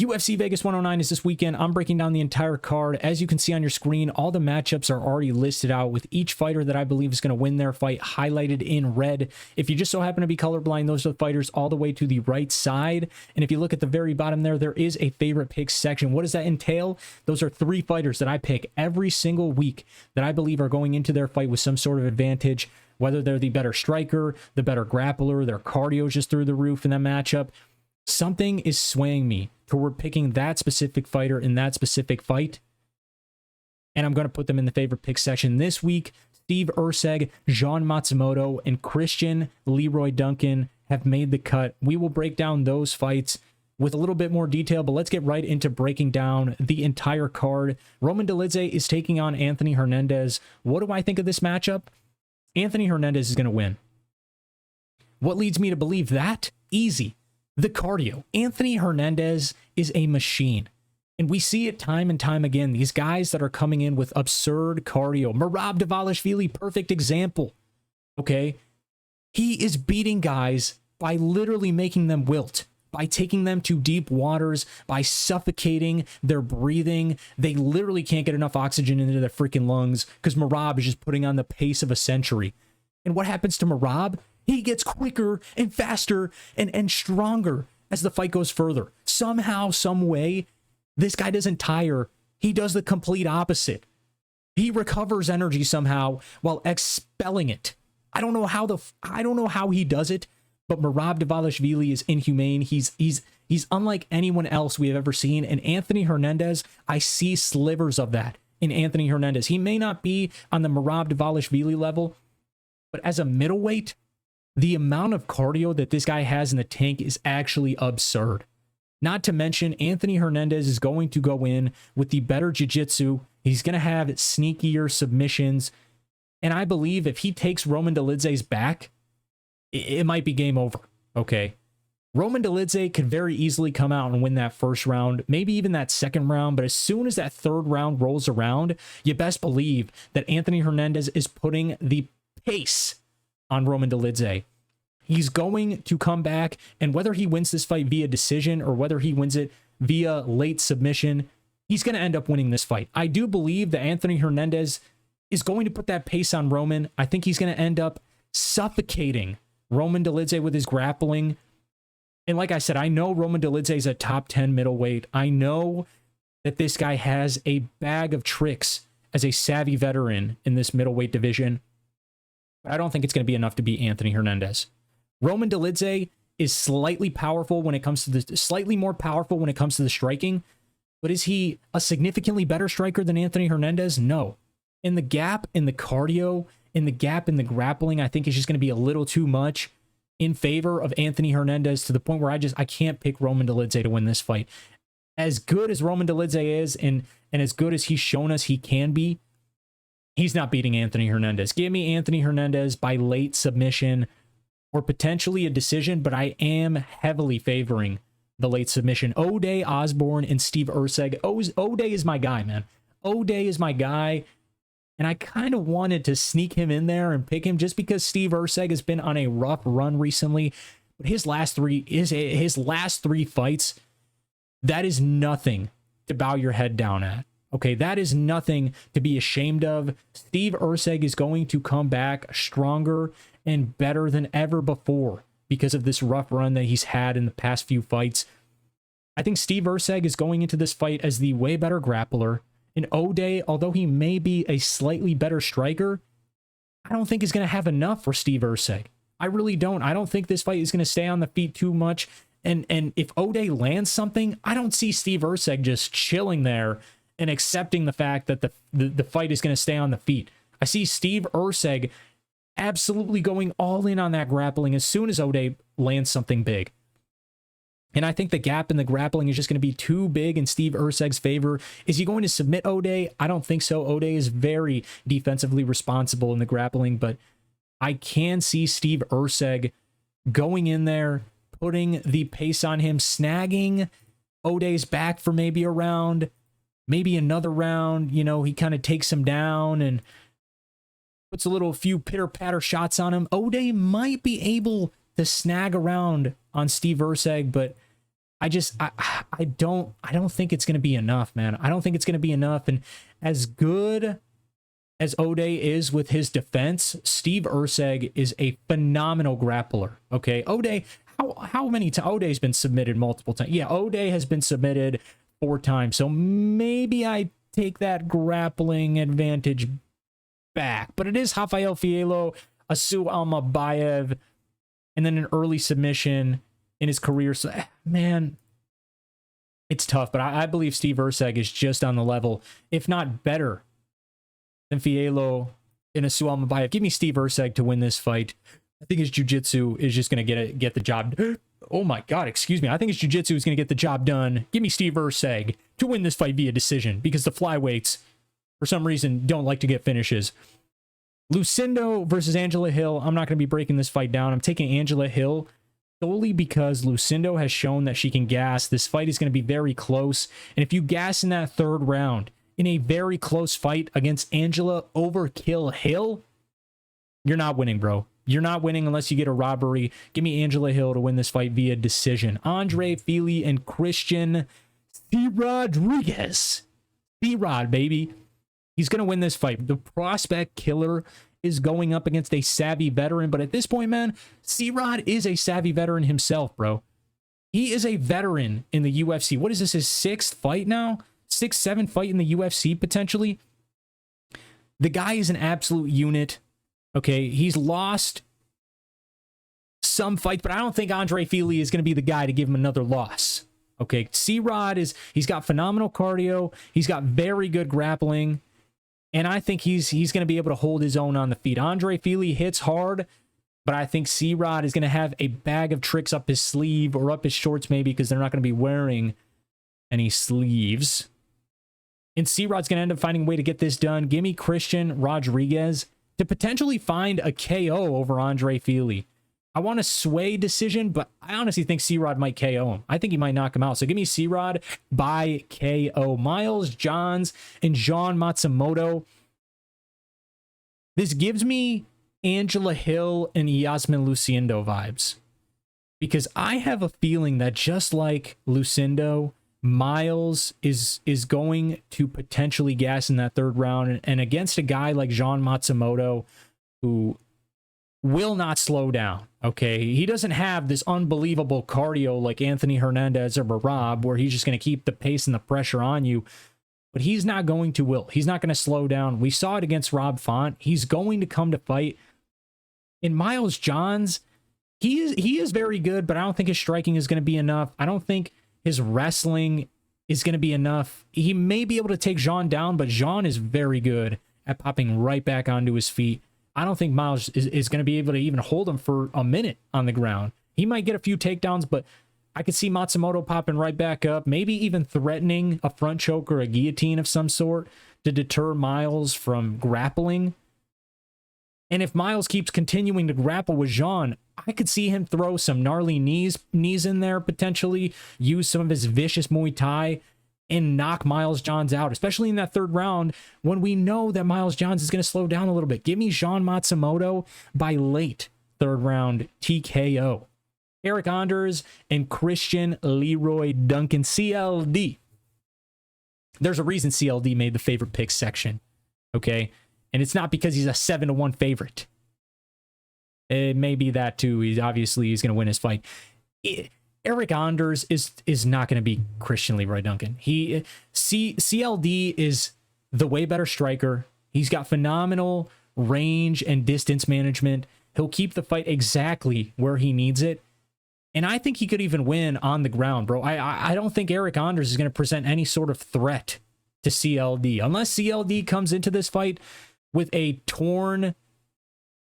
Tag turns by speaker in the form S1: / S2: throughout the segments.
S1: UFC Vegas 109 is this weekend. I'm breaking down the entire card. As you can see on your screen, all the matchups are already listed out with each fighter that I believe is going to win their fight highlighted in red. If you just so happen to be colorblind, those are the fighters all the way to the right side. And if you look at the very bottom there is a favorite picks section. What does that entail? Those are 3 fighters that I pick every single week that I believe are going into their fight with some sort of advantage, whether they're the better striker, the better grappler, their cardio is just through the roof in that matchup. Something is swaying me toward picking that specific fighter in that specific fight, and I'm going to put them in the favorite pick section this week. Steve Erceg, Jean Matsumoto, and Christian Leroy Duncan have made the cut. We will break down those fights with a little bit more detail, but let's get right into breaking down the entire card. Roman Dolidze is taking on Anthony Hernandez. What do I think of this matchup? Anthony Hernandez is going to win. What leads me to believe that? Easy. The cardio. Anthony Hernandez is a machine. And we see it time and time again. These guys that are coming in with absurd cardio. Merab Dvalishvili, perfect example. Okay? He is beating guys by literally making them wilt, by taking them to deep waters, by suffocating their breathing. They literally can't get enough oxygen into their freaking lungs because Merab is just putting on the pace of a century. And what happens to Merab? He gets quicker and faster and stronger as the fight goes further. Somehow, some way, this guy doesn't tire. He does the complete opposite. He recovers energy somehow while expelling it. I don't know how he does it, but Merab Dvalishvili is inhumane. He's unlike anyone else we have ever seen. And Anthony Hernandez, I see slivers of that in Anthony Hernandez. He may not be on the Merab Dvalishvili level, but as a middleweight, the amount of cardio that this guy has in the tank is actually absurd. Not to mention, Anthony Hernandez is going to go in with the better jiu-jitsu. He's going to have sneakier submissions. And I believe if he takes Roman Dolidze's back, it might be game over. Okay. Roman Dolidze could very easily come out and win that first round, maybe even that second round. But as soon as that third round rolls around, you best believe that Anthony Hernandez is putting the pace on Roman Dolidze. He's going to come back, and whether he wins this fight via decision or whether he wins it via late submission, he's going to end up winning this fight. I do believe that Anthony Hernandez is going to put that pace on Roman. I think he's going to end up suffocating Roman Dolidze with his grappling. And like I said, I know Roman Dolidze is a top 10 middleweight. I know that this guy has a bag of tricks as a savvy veteran in this middleweight division. But I don't think it's going to be enough to beat Anthony Hernandez. Roman Dolidze is slightly powerful when it comes to the slightly more powerful when it comes to the striking, but is he a significantly better striker than Anthony Hernandez? No. In the gap, in the cardio, in the gap, in the grappling, I think it's just going to be a little too much in favor of Anthony Hernandez to the point where I can't pick Roman Dolidze to win this fight. As good as Roman Dolidze is and as good as he's shown us he can be, he's not beating Anthony Hernandez. Give me Anthony Hernandez by late submission or potentially a decision, but I am heavily favoring the late submission. O'Day, Osbourne, and Steve Erceg. O'Day is my guy, man. O'Day is my guy, and I kind of wanted to sneak him in there and pick him just because Steve Erceg has been on a rough run recently. But his last three fights, that is nothing to bow your head down at. Okay, that is nothing to be ashamed of. Steve Erceg is going to come back stronger and better than ever before because of this rough run that he's had in the past few fights. I think Steve Erceg is going into this fight as the way better grappler. And O'Day, although he may be a slightly better striker, I don't think is going to have enough for Steve Erceg. I really don't. I don't think this fight is going to stay on the feet too much. And if O'Day lands something, I don't see Steve Erceg just chilling there and accepting the fact that the fight is going to stay on the feet. I see Steve Erceg absolutely going all in on that grappling as soon as O'Day lands something big. And I think the gap in the grappling is just going to be too big in Steve Erceg's favor. Is he going to submit O'Day? I don't think so. O'Day is very defensively responsible in the grappling, but I can see Steve Erceg going in there, putting the pace on him, snagging O'Day's back for maybe a round, maybe another round. You know, he kind of takes him down and puts a few pitter-patter shots on him. O'Day might be able to snag around on Steve Erceg, but I don't think it's going to be enough, man. I don't think it's going to be enough. And as good as O'Day is with his defense, Steve Erceg is a phenomenal grappler. Okay, O'Day, how many times? O'Day's been submitted multiple times. Yeah, O'Day has been submitted 4 times. So maybe I take that grappling advantage back. But it is Rafael Fiello, Asu Almabayev, and then an early submission in his career. So, man, it's tough. But I believe Steve Erceg is just on the level, if not better, than Fiello and Asu Almabayev. Give me Steve Erceg to win this fight. I think his jiu-jitsu is just going to get the job. Oh my God, excuse me. I think his jiu-jitsu is going to get the job done. Give me Steve Erceg to win this fight via decision, because the flyweights, for some reason, don't like to get finishes. Lucindo versus Angela Hill. I'm not going to be breaking this fight down. I'm taking Angela Hill solely because Lucindo has shown that she can gas. This fight is going to be very close. And if you gas in that 3rd round in a very close fight against Angela Overkill Hill, you're not winning, bro. You're not winning unless you get a robbery. Give me Angela Hill to win this fight via decision. Andre Fili and Christian C. Rodriguez. C-Rod, baby. He's going to win this fight. The prospect killer is going up against a savvy veteran. But at this point, man, C-Rod is a savvy veteran himself, bro. He is a veteran in the UFC. What is this, his 6th fight now? 6th, 7th fight in the UFC, potentially? The guy is an absolute unit. Okay, he's lost some fights, but I don't think Andre Fili is going to be the guy to give him another loss. Okay, C-Rod he's got phenomenal cardio. He's got very good grappling. And I think he's going to be able to hold his own on the feet. Andre Fili hits hard, but I think C-Rod is going to have a bag of tricks up his sleeve, or up his shorts maybe, because they're not going to be wearing any sleeves. And C-Rod's going to end up finding a way to get this done. Give me Christian Rodriguez to potentially find a KO over Andre Fili. I want a sway decision, but I honestly think C-Rod might KO him. I think he might knock him out. So give me C-Rod by KO. Miles Johns and Jean Matsumoto. This gives me Angela Hill and Iasmin Lucindo vibes, because I have a feeling that just like Lucindo, Miles is going to potentially gas in that 3rd round, and against a guy like Jean Matsumoto, who will not slow down. Okay, he doesn't have this unbelievable cardio like Anthony Hernandez or Rob, where he's just going to keep the pace and the pressure on you. But he's not going to will. He's not going to slow down. We saw it against Rob Font. He's going to come to fight. In Miles Johns, he is very good, but I don't think his striking is going to be enough. I don't think his wrestling is going to be enough. He may be able to take Jean down, but Jean is very good at popping right back onto his feet. I don't think Miles is going to be able to even hold him for a minute on the ground. He might get a few takedowns, but I could see Matsumoto popping right back up, maybe even threatening a front choke or a guillotine of some sort to deter Miles from grappling. And if Miles keeps continuing to grapple with Jean, I could see him throw some gnarly knees in there, potentially use some of his vicious Muay Thai and knock Miles Johns out, especially in that 3rd round when we know that Miles Johns is going to slow down a little bit. Give me Jean Matsumoto by late 3rd round TKO. Eryk Anders and Christian Leroy Duncan, CLD. There's a reason CLD made the favorite picks section, okay? And it's not because he's a 7-1 favorite. It may be that too. He's going to win his fight. Eryk Anders is not going to be Christian Leroy Duncan. CLD is the way better striker. He's got phenomenal range and distance management. He'll keep the fight exactly where he needs it. And I think he could even win on the ground, bro. I don't think Eryk Anders is going to present any sort of threat to CLD. Unless CLD comes into this fight with a torn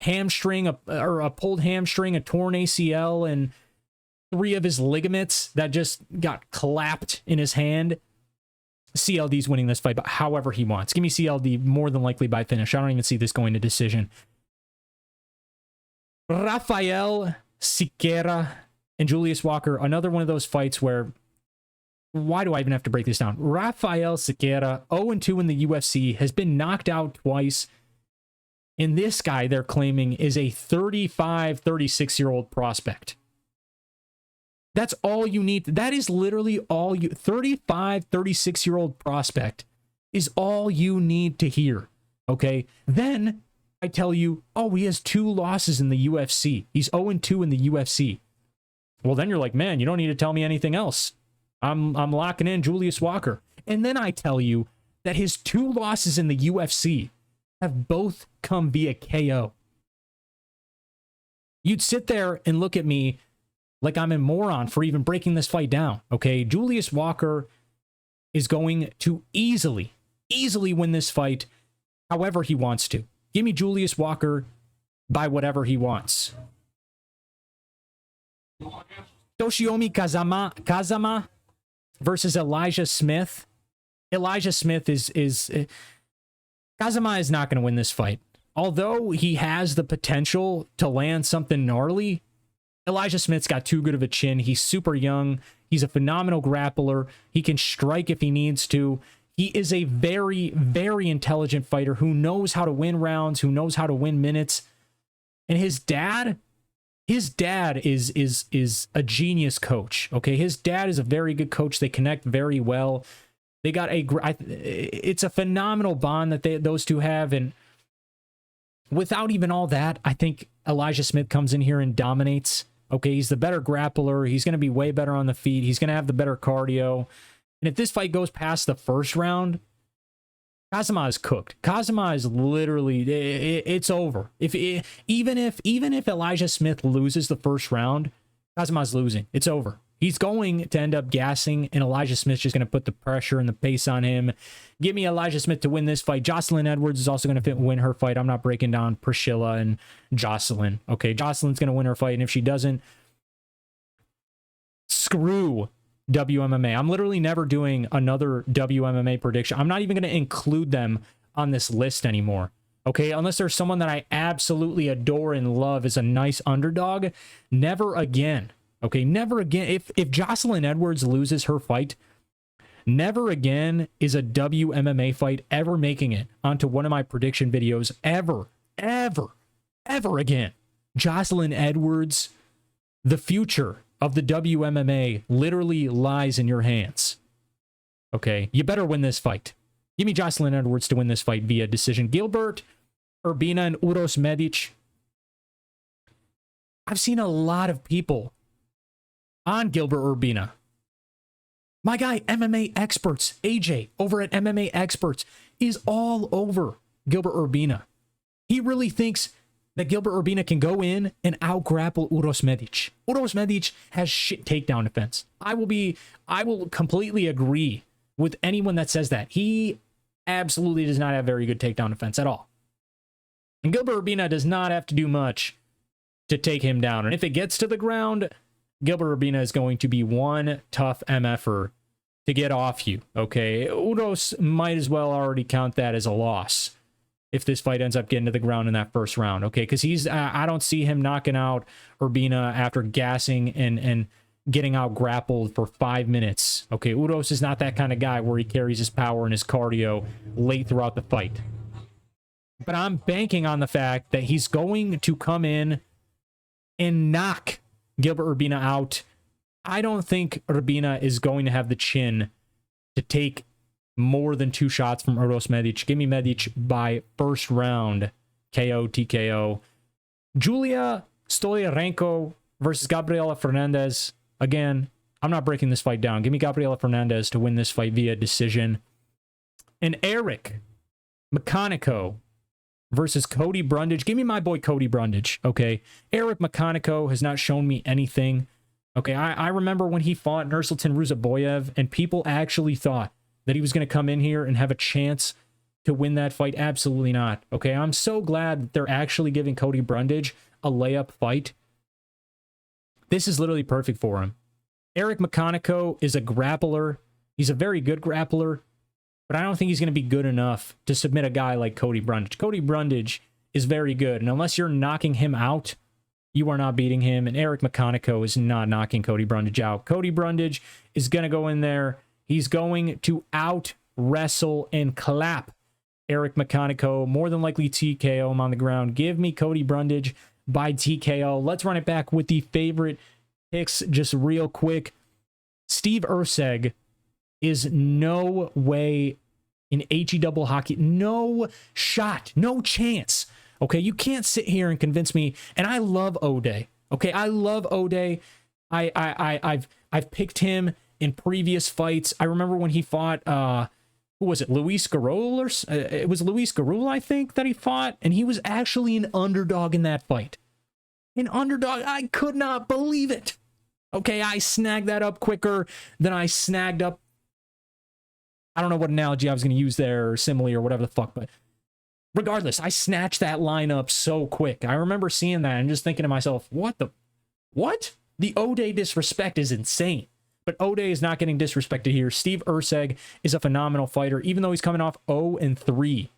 S1: hamstring, or a pulled hamstring, a torn ACL, and 3 of his ligaments that just got clapped in his hand. CLD's winning this fight, but however he wants. Give me CLD more than likely by finish. I don't even see this going to decision. Raffael Cerqueira and Julius Walker, another one of those fights where, why do I even have to break this down? Raffael Cerqueira, 0-2 in the UFC, has been knocked out twice. And this guy they're claiming is a 35, 36-year-old prospect. That's all you need. That is literally all you, 35, 36-year-old prospect is all you need to hear. Okay. Then I tell you, oh, he has 2 losses in the UFC. He's 0-2 in the UFC. Well, then you're like, man, you don't need to tell me anything else. I'm locking in Julius Walker. And then I tell you that his 2 losses in the UFC have both come via KO. You'd sit there and look at me like I'm a moron for even breaking this fight down. Okay, Julius Walker is going to easily win this fight however he wants to. Give me Julius Walker by whatever he wants. Toshiomi Kazama versus Elijah Smith. Elijah Smith is Kazama is not going to win this fight. Although he has the potential to land something gnarly, Elijah Smith's got too good of a chin. He's super young. He's a phenomenal grappler. He can strike if he needs to. He is a very, very intelligent fighter who knows how to win rounds, who knows how to win minutes. And his dad is a genius coach. Okay, his dad is a very good coach. They connect very well. They got it's a phenomenal bond that those two have. And without even all that, I think Elijah Smith comes in here and dominates. Okay, he's the better grappler. He's going to be way better on the feet. He's going to have the better cardio. And if this fight goes past the first round, Kazama is cooked. Kazama is literally, it's over. Even if Elijah Smith loses the first round, Kazama's losing. It's over. He's going to end up gassing, and Elijah Smith's just going to put the pressure and the pace on him. Give me Elijah Smith to win this fight. Joselyne Edwards is also going to win her fight. I'm not breaking down Priscila and Joselyne. Okay, Joselyne's going to win her fight, and if she doesn't, screw WMMA. I'm literally never doing another WMMA prediction. I'm not even going to include them on this list anymore. Okay, unless there's someone that I absolutely adore and love as a nice underdog. Never again. Okay, never again. If Joselyne Edwards loses her fight, never again is a WMMA fight ever making it onto one of my prediction videos. Ever again. Joselyne Edwards, the future of the WMMA literally lies in your hands. Okay, you better win this fight. Give me Joselyne Edwards to win this fight via decision. Gilbert, Urbina, and Uros Medic. I've seen a lot of people on Gilbert Urbina. My guy, MMA Experts, AJ, over at MMA Experts, is all over Gilbert Urbina. He really thinks that Gilbert Urbina can go in and out-grapple Uros Medic. Uros Medic has shit takedown defense. I will completely agree with anyone that says that. He absolutely does not have very good takedown defense at all. And Gilbert Urbina does not have to do much to take him down. And if it gets to the ground, Gilbert Urbina is going to be one tough MFer to get off you. Okay, Uros might as well already count that as a loss if this fight ends up getting to the ground in that first round, okay? Because he's, I don't see him knocking out Urbina after gassing and getting out grappled for 5 minutes, okay? Uros is not that kind of guy where he carries his power and his cardio late throughout the fight. But I'm banking on the fact that he's going to come in and knock Gilbert Urbina out. I don't think Urbina is going to have the chin to take more than 2 shots from Uros Medic. Give me Medic by first round. KO, TKO. Julija Stoliarenko versus Gabriella Fernandes. Again, I'm not breaking this fight down. Give me Gabriella Fernandes to win this fight via decision. And Eryk McConico versus Cody Brundage. Give me my boy Cody Brundage, okay? Eryk McConico has not shown me anything. Okay, I remember when he fought Nursultan Ruzaboyev, and people actually thought that he was going to come in here and have a chance to win that fight. Absolutely not. Okay, I'm so glad that they're actually giving Cody Brundage a layup fight. This is literally perfect for him. Eryk McConico is a grappler. He's a very good grappler, but I don't think he's going to be good enough to submit a guy like Cody Brundage. Cody Brundage is very good, and unless you're knocking him out, you are not beating him, and Eryk McConico is not knocking Cody Brundage out. Cody Brundage is going to go in there. He's going to out-wrestle and clap Eryk McConico, more than likely TKO him on the ground. Give me Cody Brundage by TKO. Let's run it back with the favorite picks just real quick. Steve Erceg is no way in HE double hockey. No shot. No chance. Okay, you can't sit here and convince me. And I love O'Day. Okay, I love O'Day. I've picked him in previous fights. I remember when he fought who was it? Luis Garul, or it was Luis Garul, I think, that he fought, and he was actually an underdog in that fight. An underdog. I could not believe it. Okay, I snagged that up quicker than I snagged up, I don't know what analogy I was going to use there, or simile, or whatever the fuck, but regardless, I snatched that line up so quick. I remember seeing that and just thinking to myself, what? The O'Day disrespect is insane. But O'Day is not getting disrespected here. Steve Erceg is a phenomenal fighter, even though he's coming off 0-3.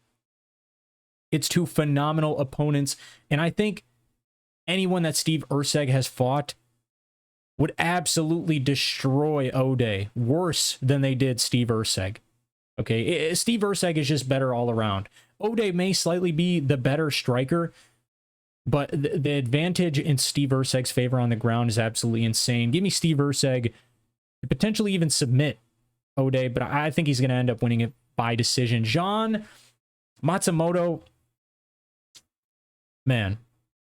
S1: It's two phenomenal opponents, and I think anyone that Steve Erceg has fought would absolutely destroy O'Day worse than they did Steve Erceg. Okay, Steve Erceg is just better all around. O'Day may slightly be the better striker, but the advantage in Steve Erceg's favor on the ground is absolutely insane. Give me Steve Erceg to potentially even submit O'Day, but I think he's going to end up winning it by decision. John Matsumoto, man,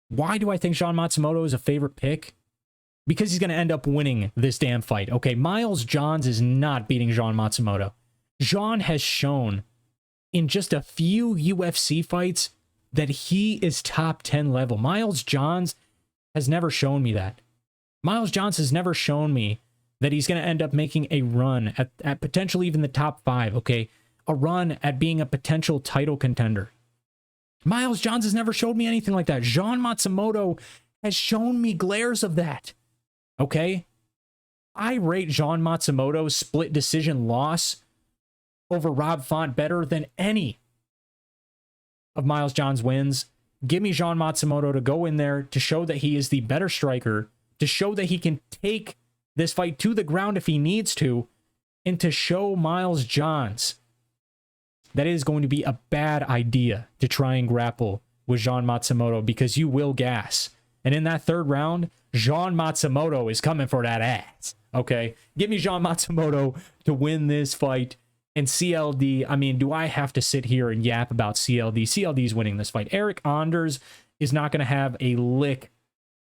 S1: why do I think John Matsumoto is a favorite pick? Because he's going to end up winning this damn fight. Okay, Miles Johns is not beating John Matsumoto. John has shown in just a few UFC fights that he is top 10 level. Miles Johns has never shown me that. Miles Johns has never shown me that he's going to end up making a run at potentially even the top 5, okay? A run at being a potential title contender. Miles Johns has never showed me anything like that. John Matsumoto has shown me glares of that, okay? I rate John Matsumoto's split decision loss over Rob Font better than any of Miles Johns' wins. Give me John Matsumoto to go in there to show that he is the better striker, to show that he can take this fight to the ground if he needs to, and to show Miles Johns that it is going to be a bad idea to try and grapple with John Matsumoto, because you will gas. And in that third round, John Matsumoto is coming for that ass. Okay? Give me John Matsumoto to win this fight. And CLD, I mean, do I have to sit here and yap about CLD? CLD is winning this fight. Eryk Anders is not going to have a lick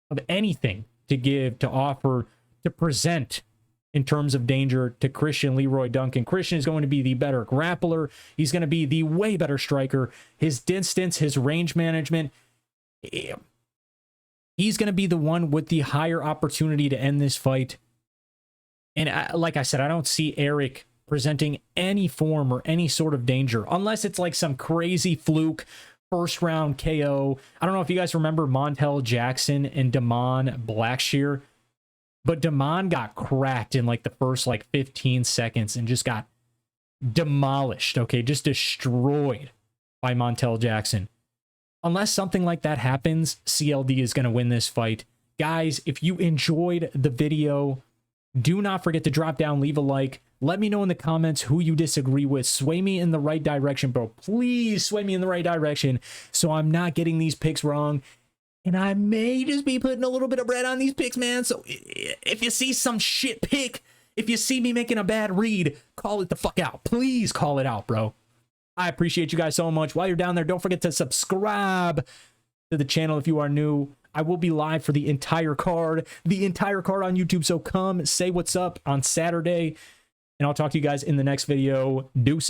S1: of anything to give, to offer, to present in terms of danger to Christian Leroy Duncan. Christian is going to be the better grappler. He's going to be the way better striker. His distance, his range management, he's going to be the one with the higher opportunity to end this fight. And like I said, I don't see Eryk presenting any form or any sort of danger, unless it's like some crazy fluke first round KO. I don't know if you guys remember Montel Jackson and Damon Blackshear, but Damon got cracked in like the first like 15 seconds and just got demolished, okay, just destroyed by Montel Jackson. Unless something like that happens, CLD is going to win this fight. Guys, if you enjoyed the video, do not forget to drop down, leave a like. Let me know in the comments who you disagree with. Sway me in the right direction, bro. Please sway me in the right direction so I'm not getting these picks wrong. And I may just be putting a little bit of bread on these picks, man. So if you see some shit pick, if you see me making a bad read, call it the fuck out. Please call it out, bro. I appreciate you guys so much. While you're down there, don't forget to subscribe to the channel if you are new. I will be live for the entire card on YouTube. So come say what's up on Saturday. And I'll talk to you guys in the next video. Deuces.